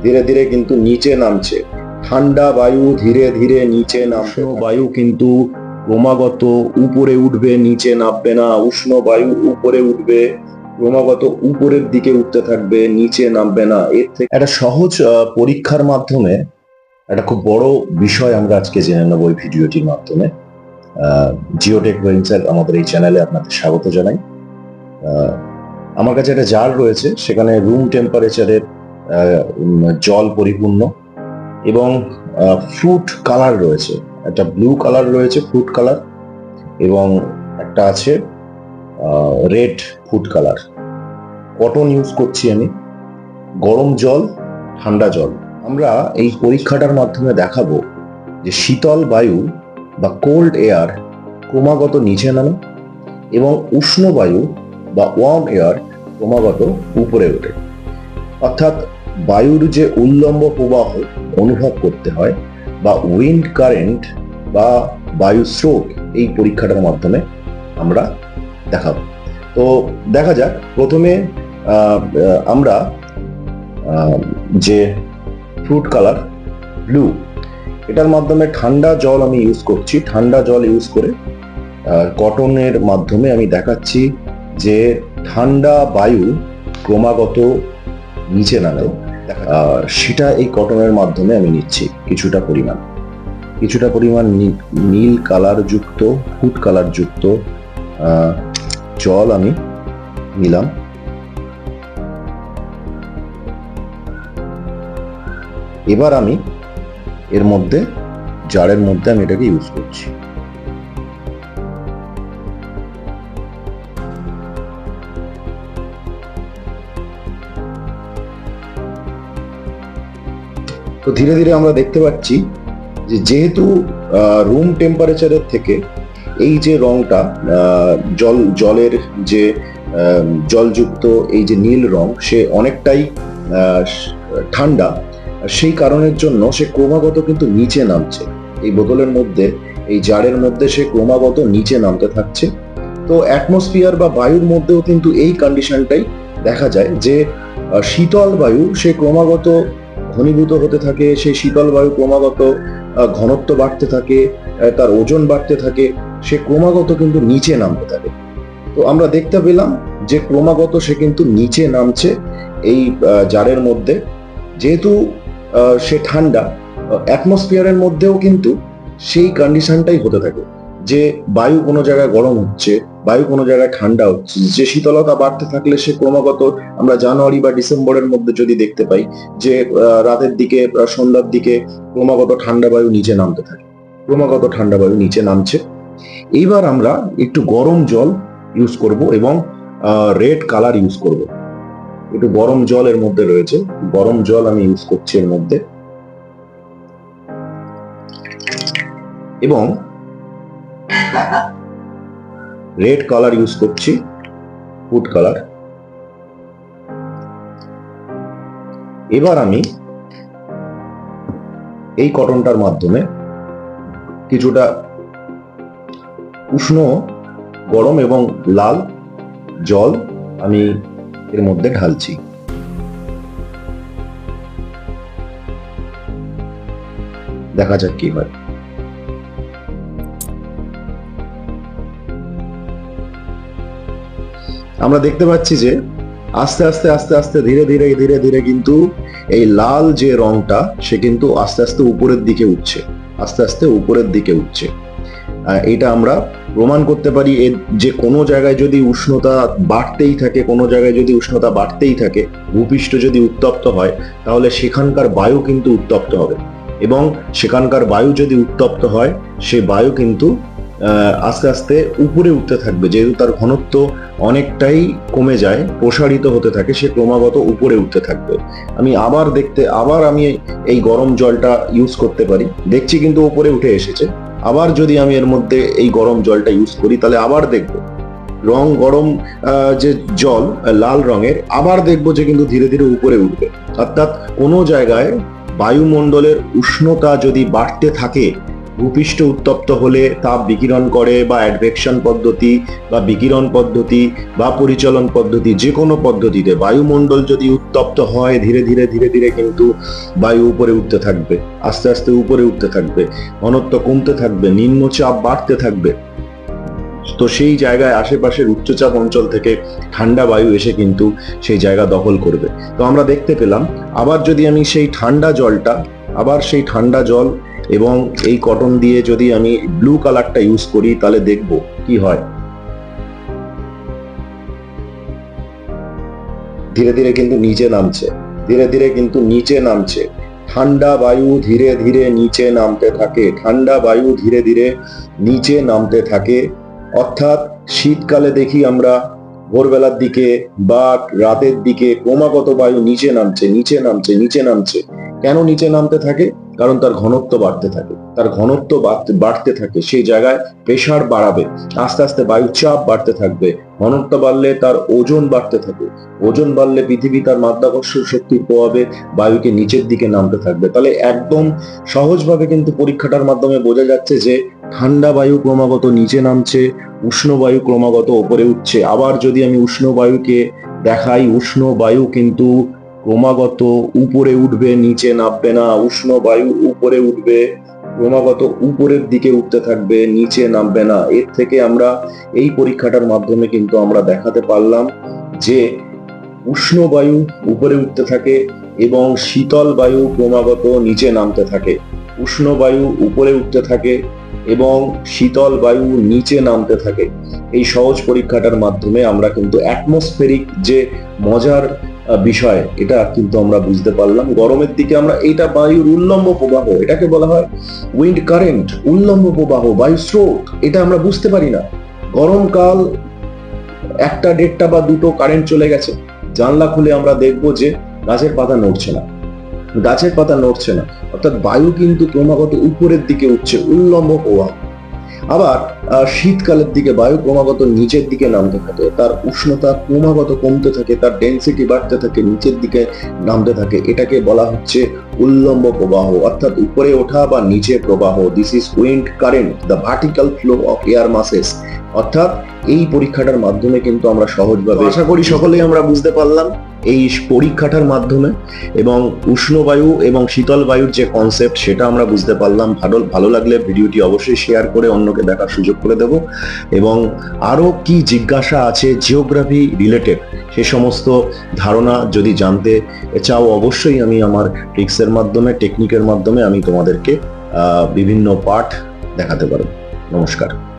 ধীরে ধীরে কিন্তু নিচে নামছে। ঠান্ডা বায়ু ধীরে ধীরে নিচে নামছে, বায়ু কিন্তু ক্রমাগত উপরে উঠবে, নিচে নামবে না। উষ্ণ বায়ু উপরে উঠবে, ক্রমাগত উপরের দিকে উঠতে থাকবে, নিচে নামবে না। এর থেকে একটা সহজ পরীক্ষার মাধ্যমে একটা খুব বড় বিষয় আমরা আজকে জেনে নেব এই ভিডিওটির মাধ্যমে। জিওটেক ওয়েঞ্চার আমাদের এই চ্যানেলে আপনাদের স্বাগত জানাই। আমার কাছে একটা জার রয়েছে, সেখানে রুম টেম্পারেচারের জল পরিপূর্ণ এবং ফ্রুট কালার রয়েছে। একটা ব্লু কালার রয়েছে, ফ্রুট কালার, এবং একটা আছে red food colour. Cotton use করছি আমি, গরম জল, ঠান্ডা জল। আমরা এই পরীক্ষাটার মাধ্যমে দেখাবো যে শীতল বায়ু বা কোল্ড এয়ার ক্রমাগত নিচে নামে এবং উষ্ণ বায়ু বা ওয়ার্ম এয়ার ক্রমাগত উপরে ওঠে। অর্থাৎ বায়ুর যে উল্লম্ব প্রবাহ অনুভব করতে হয় বা উইন্ড কারেন্ট বা বায়ু স্রোত, এই পরীক্ষাটার মাধ্যমে আমরা দেখাবো। তো দেখা যাক, প্রথমে আমরা যে ফ্রুট কালার ব্লু, এটার মাধ্যমে ঠান্ডা জল আমি ইউজ করছি। ঠান্ডা জল ইউজ করে কটনের মাধ্যমে আমি দেখাচ্ছি যে ঠান্ডা বায়ু ক্রমাগত নিচে নামে, সেটা এই কটনের মাধ্যমে আমি নিচ্ছি। কিছুটা পরিমাণ নীল কালার যুক্ত, ফুড কালার যুক্ত জল আমি নিলাম। এবার আমি এর মধ্যে, জারের মধ্যে আমি এটাকে ইউজ করছি। তো ধীরে ধীরে আমরা দেখতে পাচ্ছি যে যেহেতু রুম টেম্পারেচারের থেকে এই যে রংটা, জলের যে জলযুক্ত এই যে নীল রং, সে অনেকটাই ঠান্ডা। সেই কারণের জন্য সে ক্রমাগত কিন্তু নিচে নামছে। এই বোতলের মধ্যে, এই জারের মধ্যে সে ক্রমাগত নিচে নামতে থাকছে। তো অ্যাটমসফিয়ার বা বায়ুর মধ্যেও কিন্তু এই কন্ডিশনটাই দেখা যায় যে শীতল বায়ু সে ক্রমাগত ঘনীভূত হতে থাকে। সেই শীতল বায়ু ক্রমাগত ঘনত্ব বাড়তে থাকে, তার ওজন বাড়তে থাকে, সে ক্রমাগত কিন্তু নিচে নামতে থাকে। তো আমরা দেখতে পেলাম যে ক্রমাগত সে কিন্তু নিচে নামছে এই জারের মধ্যে। যেহেতু সে ঠান্ডা, অ্যাটমসফিয়ারের মধ্যেও কিন্তু সেই কন্ডিশনটাই হতে থাকে যে বায়ু কোনো জায়গায় গরম হচ্ছে, বায়ু কোনো জায়গায় ঠান্ডা হচ্ছে। যে শীতলতা বাড়তে থাকলে সে ক্রমাগত, আমরা জানুয়ারি বা ডিসেম্বরের মধ্যে যদি দেখতে পাই যে রাতের দিকে, সন্ধ্যার দিকে ক্রমাগত ঠান্ডা বায়ু নিচে নামতে থাকে, ক্রমাগত ঠান্ডা বায়ু নিচে নামছে। এইবার আমরা একটু গরম জল ইউজ করব এবং রেড কালার ইউজ করব। একটু গরম জল এর মধ্যে রয়েছে, গরম জল আমি ইউজ করছি এর মধ্যে, এবং রেড কালার ইউজ করছি, ফুড কালার। এবার আমি এই কটনটার মাধ্যমে কিছুটা উষ্ণ, গরম এবং লাল জল আমি এর মধ্যে ঢালছি। দেখা যাক কি হয়। আমরা দেখতে পাচ্ছি যে আস্তে আস্তে আস্তে আস্তে ধীরে ধীরে ধীরে ধীরে কিন্তু এই লাল যে রংটা, সে কিন্তু আস্তে আস্তে উপরের দিকে উঠছে, আস্তে আস্তে উপরের দিকে উঠছে। এটা আমরা প্রমাণ করতে পারি যে কোনো জায়গায় যদি উষ্ণতা বাড়তেই থাকে, কোনো জায়গায় যদি উষ্ণতা বাড়তেই থাকে, ভূপৃষ্ঠ যদি উত্তপ্ত হয়, তাহলে সেখানকার বায়ু কিন্তু উত্তপ্ত হবে। এবং সেখানকার বায়ু যদি উত্তপ্ত হয়, সে বায়ু কিন্তু আস্তে আস্তে উপরে উঠতে থাকবে। যেহেতু তার ঘনত্ব অনেকটাই কমে যায়, প্রসারিত হতে থাকে, সে ক্রমাগত উপরে উঠতে থাকবে। আবার আমি এই গরম জলটা ইউজ করতে পারি। দেখছি কিন্তু উপরে উঠে এসেছে। আবার যদি আমি এর মধ্যে এই গরম জলটা ইউজ করি, তাহলে আবার দেখবো গরম যে জল লাল রঙের, আবার দেখবো যে কিন্তু ধীরে ধীরে উপরে উঠবে। অর্থাৎ কোনো জায়গায় বায়ুমণ্ডলের উষ্ণতা যদি বাড়তে থাকে, ভূপৃষ্ঠ উত্তপ্ত হলে তাপ বিকিরণ করে, বা অ্যাডভেকশন পদ্ধতি বা বিকিরণ পদ্ধতি বা পরিচলন পদ্ধতি, যে কোনো পদ্ধতিতে বায়ুমণ্ডল যদি উত্তপ্ত হয়, ধীরে ধীরে ধীরে ধীরে কিন্তু বায়ু উপরে উঠতে থাকবে, আস্তে আস্তে উপরে উঠতে থাকবে, ঘনত্ব কমতে থাকবে, নিম্নচাপ বাড়তে থাকবে। তো সেই জায়গায় আশেপাশের উচ্চচাপ অঞ্চল থেকে ঠান্ডা বায়ু এসে কিন্তু সেই জায়গা দখল করবে। তো আমরা দেখতে পেলাম, আবার যদি আমি সেই ঠান্ডা জল এবং এই কটন দিয়ে যদি আমি ব্লু কালারটা ইউজ করি, তাহলে দেখব কি হয়। ধীরে ধীরে কিন্তু নিচে নামছে, ধীরে ধীরে কিন্তু নিচে নামছে। ঠান্ডা বায়ু ধীরে ধীরে নিচে নামতে থাকে, ঠান্ডা বায়ু ধীরে ধীরে নিচে নামতে থাকে। অর্থাৎ শীতকালে দেখি আমরা ভোরবেলার দিকে বা রাতের দিকে ক্রমাগত বায়ু নিচে নামছে, নিচে নামছে, নিচে নামছে। কেন নিচে নামতে থাকে? কারণ তার ঘনত্ব বাড়তে থাকে, তার ঘনত্ব বাড়তে থাকে, সেই জায়গায় প্রেসার বাড়াবে, আস্তে আস্তে বায়ুর চাপ বাড়তে থাকবে। ঘনত্ব বাড়লে তার ওজন বাড়তে থাকে, ওজন বাড়লে পৃথিবী তার মাধ্যাকর্ষণ শক্তির প্রভাবে বায়ুকে নিচের দিকে নামতে থাকবে। তাহলে একদম সহজভাবে কিন্তু পরীক্ষাটার মাধ্যমে বোঝা যাচ্ছে যে ঠান্ডা বায়ু ক্রমাগত নিচে নামছে, উষ্ণ বায়ু ক্রমাগত ওপরে উঠছে। আবার যদি আমি উষ্ণ বায়ুকে দেখাই, উষ্ণ বায়ু কিন্তু ক্রমাগত উপরে উঠবে, নিচে নামবে না। উষ্ণ বায়ু উপরে উঠবে, ক্রমাগত উপরের দিকে উঠতে থাকবে, নিচে নামবে না। এর থেকে আমরা এই পরীক্ষাটার মাধ্যমে কিন্তু আমরা দেখাতে পারলাম যে উষ্ণ বায়ু উপরে উঠতে থাকে এবং শীতল বায়ু ক্রমাগত নিচে নামতে থাকে। উষ্ণ বায়ু উপরে উঠতে থাকে এবং শীতল বায়ু নিচে নামতে থাকে। এই সহজ পরীক্ষাটার মাধ্যমে আমরা কিন্তু অ্যাটমসফেরিক যে মজার বিষয়, এটা কিন্তু আমরা বুঝতে পারলাম। গরমের দিকে আমরা এটা বায়ুর উল্লম্ব প্রবাহ, এটাকে বলা হয় উইন্ড কারেন্ট, উল্লম্ব প্রবাহ, বায়ু স্রোত, এটা আমরা বুঝতে পারি না। গরমকাল 1টা 1.5টা বা 2টো কারেন্ট চলে গেছে, জানলা খুলে আমরা দেখবো যে গাছের পাতা নড়ছে না, গাছের পাতা নড়ছে না। অর্থাৎ বায়ু কিন্তু ক্রমাগত উপরের দিকে উঠছে, উল্লম্ব প্রবাহ। আবার শীতকালের দিকে বায়ু ক্রমাগত নিচের দিকে নামতে থাকে, তার উষ্ণতা ক্রমাগত কমতে থাকে, তার ডেন্সিটি বাড়তে থাকে, নিচের দিকে নামতে থাকে। এটাকে বলা হচ্ছে উল্লম্ব প্রবাহ, অর্থাৎ উপরে ওঠা বা নিচে প্রবাহ। This is wind current, the vertical flow of air মাসেস। অর্থাৎ এই পরীক্ষাটার মাধ্যমে কিন্তু আমরা সহজভাবে, আশা করি সকলেই আমরা বুঝতে পারলাম এই পরীক্ষাটার মাধ্যমে, এবং উষ্ণ বায়ু এবং শীতল বায়ুর যে কনসেপ্ট, সেটা আমরা বুঝতে পারলাম। ভালো লাগলে ভিডিওটি অবশ্যই শেয়ার করে অন্যকে দেখার সুযোগ করে দেব। এবং আরো কি জিজ্ঞাসা আছে জিওগ্রাফি রিলেটেড, সে সমস্ত ধারণা যদি জানতে চাও, অবশ্যই আমি আমার ট্রিক্সের মাধ্যমে, টেকনিকের মাধ্যমে আমি তোমাদেরকে বিভিন্ন পাঠ দেখাতে পারবো। নমস্কার।